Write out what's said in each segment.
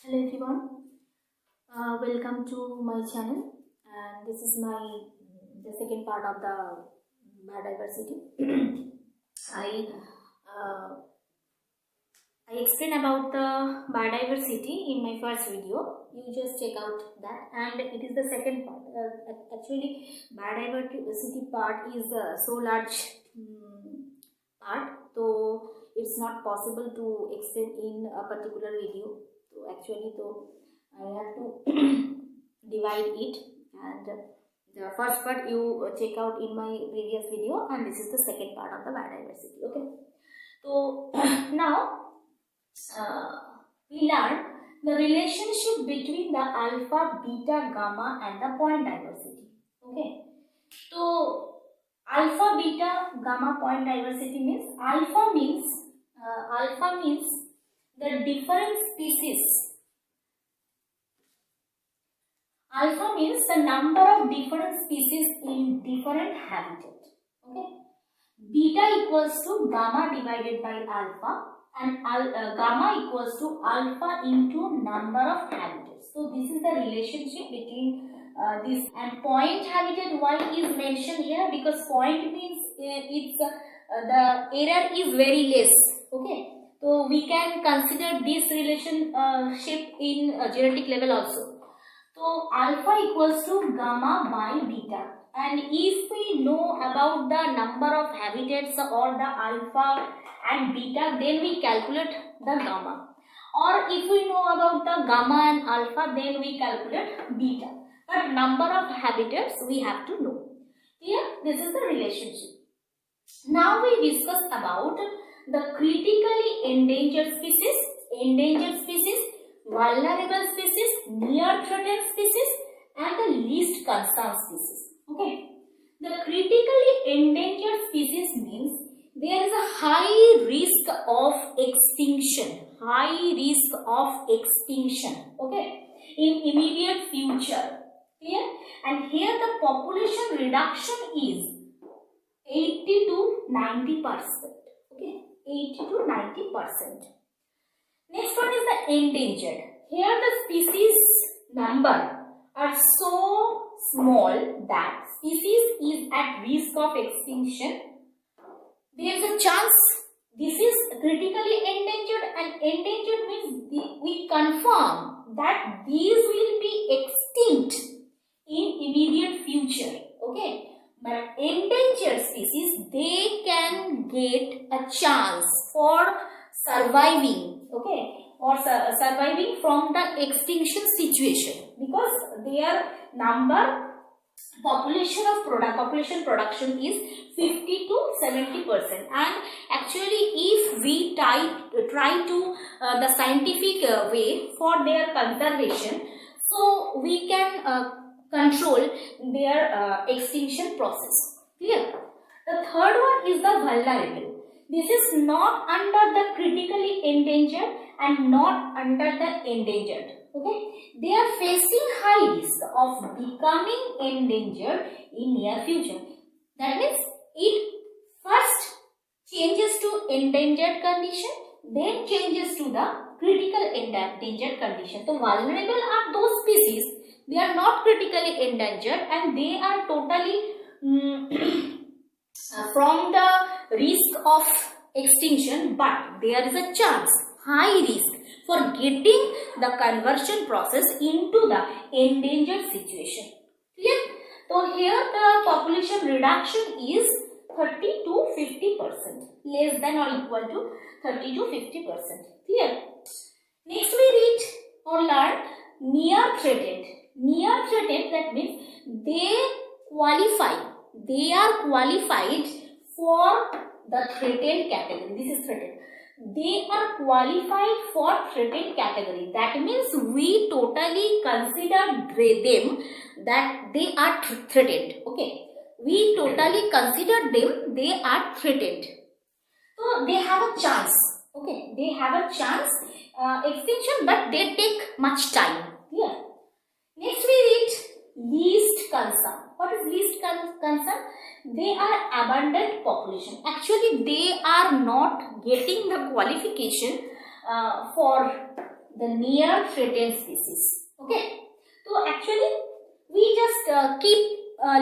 Hello everyone, welcome to my channel, and this is the second part of the biodiversity. I uh, I explained about the biodiversity in my first video. You just check out that, and it is the second part. Actually, biodiversity part is so large part, so it's not possible to explain in a particular video. So I have to divide it, and the first part you check out in my previous video, and this is the second part of the biodiversity. Okay, so now we learned the relationship between the alpha, beta, gamma and the point diversity. Okay, so alpha, beta, gamma point diversity means alpha means the different species. Alpha means the number of different species in different habitat. Okay. Beta equals to gamma divided by alpha, and gamma equals to alpha into number of habitats. So this is the relationship between this, and point habitat. Why is mentioned here? Because point means the error is very less. Okay. So we can consider this relationship in genetic level also. So alpha equals to gamma by beta, and if we know about the number of habitats or the alpha and beta, then we calculate the gamma, or if we know about the gamma and alpha, then we calculate beta. But number of habitats we have to know. Here this is the relationship. Now we discuss about the critically endangered species, vulnerable species, near threatened species and the least concerned species. Okay. The critically endangered species means there is a high risk of extinction. Okay. In immediate future. Clear? And here the population reduction is 80 to 90%. Okay. 80 to 90%. Next one is the endangered. Here the species number are so small that species is at risk of extinction. There is a chance this is critically endangered, and endangered means we confirm that these will be extinct in immediate future. Okay, but endangered species, they can get a chance for surviving, okay, or surviving from the extinction situation, because their population production is 50 to 70%, and actually if we try to the scientific way for their conservation, so we can control their extinction process. Clear? The third one is the vulnerable. This is not under the critically endangered and not under the endangered. Okay, they are facing high risk of becoming endangered in near future. That means it first changes to endangered condition, then changes to the critical endangered condition. So vulnerable are those species, they are not critically endangered and they are totally from the risk of extinction, but there is a chance, high risk for getting the conversion process into the endangered situation. Clear? So here the population reduction is 30 to 50%, less than or equal to 30 to 50%. Clear? Next we read or learn near threatened. Near threatened, that means they are qualified for the threatened category. This is threatened. They are qualified for threatened category. That means we totally consider them that they are threatened. Okay. We totally consider them, they are threatened. So they have a chance. Okay. They have a chance extinction, but they take much time. Yeah. Next we read least concern. What is least concern? They are abundant population. Actually, they are not getting the qualification for the near threatened species. Okay. So actually we just keep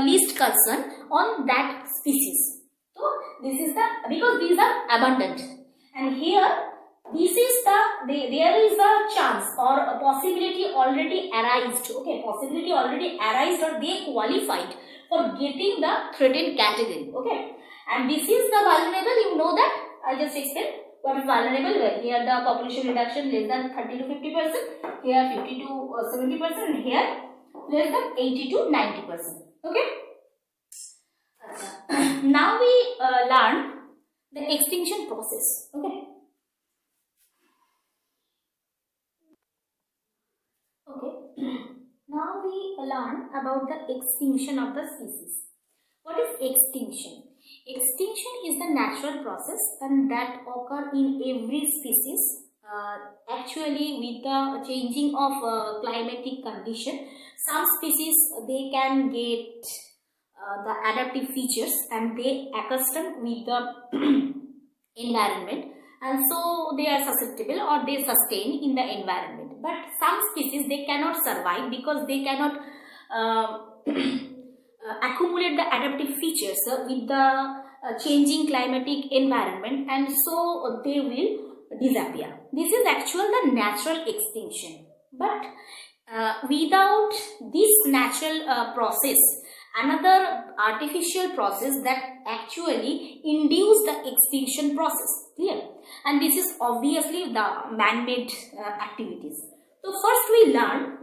least concern on that species. So this is the, because these are abundant, and here this is the, there is a chance or a possibility already arised. Okay, possibility already arised, or they qualified for getting the threatened category. Okay, and this is the vulnerable. You know that I just explained what is vulnerable. Here the population reduction less than 30 to 50%, here 50 to 70%, and here less than 80 to 90%. Okay. Now we learn the extinction process. Okay. Now we learn about the extinction of the species. What is extinction? Extinction is the natural process and that occur in every species. Actually, with the changing of climatic condition, some species they can get the adaptive features and they accustom with the environment, and so they are susceptible or they sustain in the environment. But some species they cannot survive because they cannot accumulate the adaptive features with the changing climatic environment, and so they will disappear. This is actually the natural extinction. But without this natural process, another artificial process that actually induce the extinction process. Clear? And this is obviously the man-made activities. So first we learn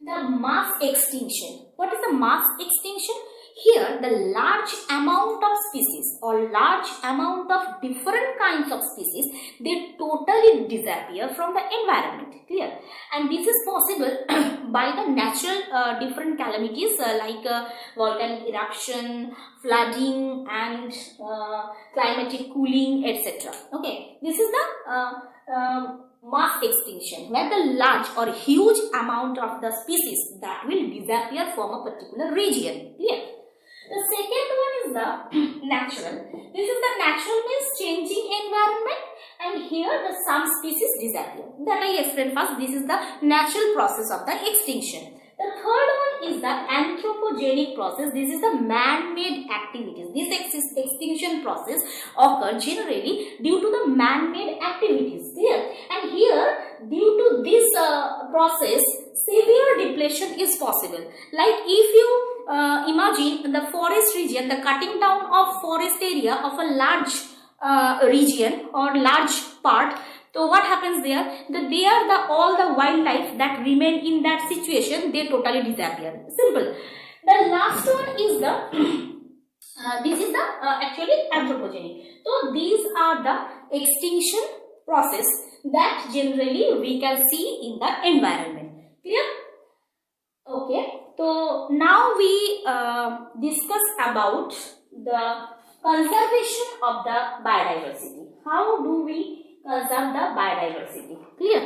the mass extinction. What is the mass extinction? Here the large amount of species or large amount of different kinds of species, they totally disappear from the environment. Clear? And this is possible by the natural different calamities like volcanic eruption, flooding, and climatic cooling, etc. Okay, this is the mass extinction, where the large or huge amount of the species that will disappear from a particular region. Clear? The second one is the natural. This is the natural means changing environment, and here the some species disappear. That I explained first. This is the natural process of the extinction. The third one is the anthropogenic process. This is the man-made activities. This extinction process occurs generally due to the man-made activities. Clear? And here, due to this process, severe depletion is possible. Like if you imagine the forest region, the cutting down of forest area of a large region or large part. So what happens there? All the wildlife that remain in that situation, they totally disappear. Simple. The last one is the this is the actually anthropogenic. So these are the extinction process that generally we can see in the environment. Clear? Okay. So now we discuss about the conservation of the biodiversity. How do we conserve the biodiversity? Clear?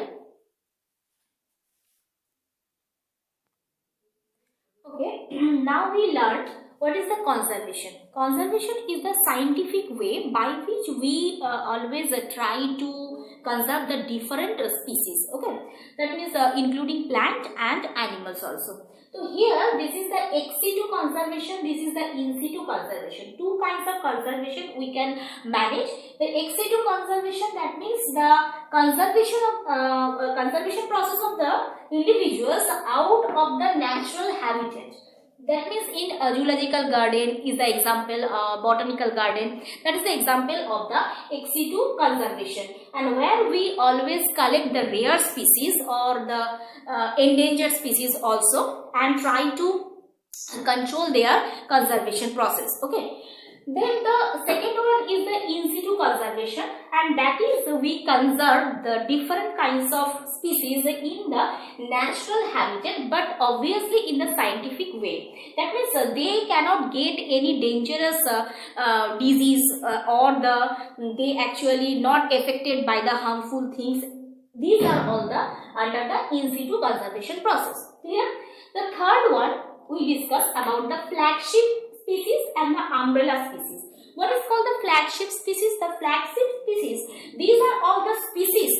Okay. Now we learned what is the conservation. Conservation is the scientific way by which we always try to conserve the different species. Okay. That means including plant and animals also. So here this is the exsitu conservation, this is the insitu conservation. Two kinds of conservation we can manage. The exsitu conservation, that means the conservation process of the individuals out of the natural habitat. That means in a zoological garden is the example, botanical garden, that is the example of the exsitu conservation, and where we always collect the rare species or the endangered species also and try to control their conservation process. Okay. Then the second one is the in situ conservation, and that is we conserve the different kinds of species in the natural habitat, but obviously in the scientific way. That means they cannot get any dangerous disease or they actually not affected by the harmful things. These are all under the in situ conservation process. Clear? The third one we discuss about the flagship species and the umbrella species. What is called the flagship species? The flagship species, these are all the species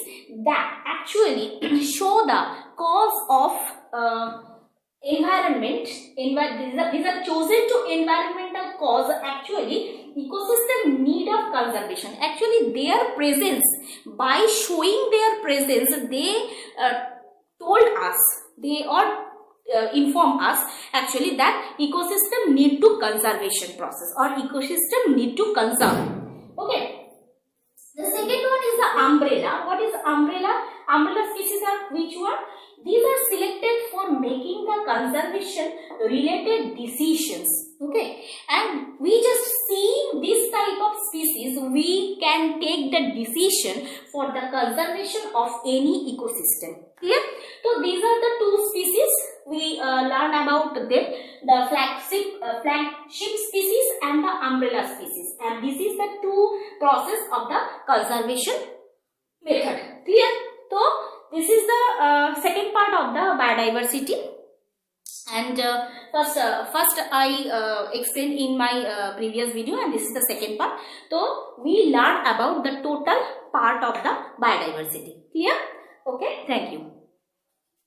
that actually show the cause of environment. These are chosen to environmental cause, actually ecosystem need of conservation. Actually their presence, by showing their presence, they told us, they or inform us actually that ecosystem need to conservation process, or ecosystem need to conserve. Okay. The second one is the umbrella. What is umbrella? Umbrella species are which one? These are selected for making the conservation related decisions. Okay, and we just see this type of species, we can take the decision for the conservation of any ecosystem. Clear? So these are the two species we learn about them, the flagship species and the umbrella species, and this is the two process of the conservation method. Clear? So this is the second part of the biodiversity. And first I explained in my previous video, and this is the second part. So we learn about the total part of the biodiversity. Clear? Okay, thank you.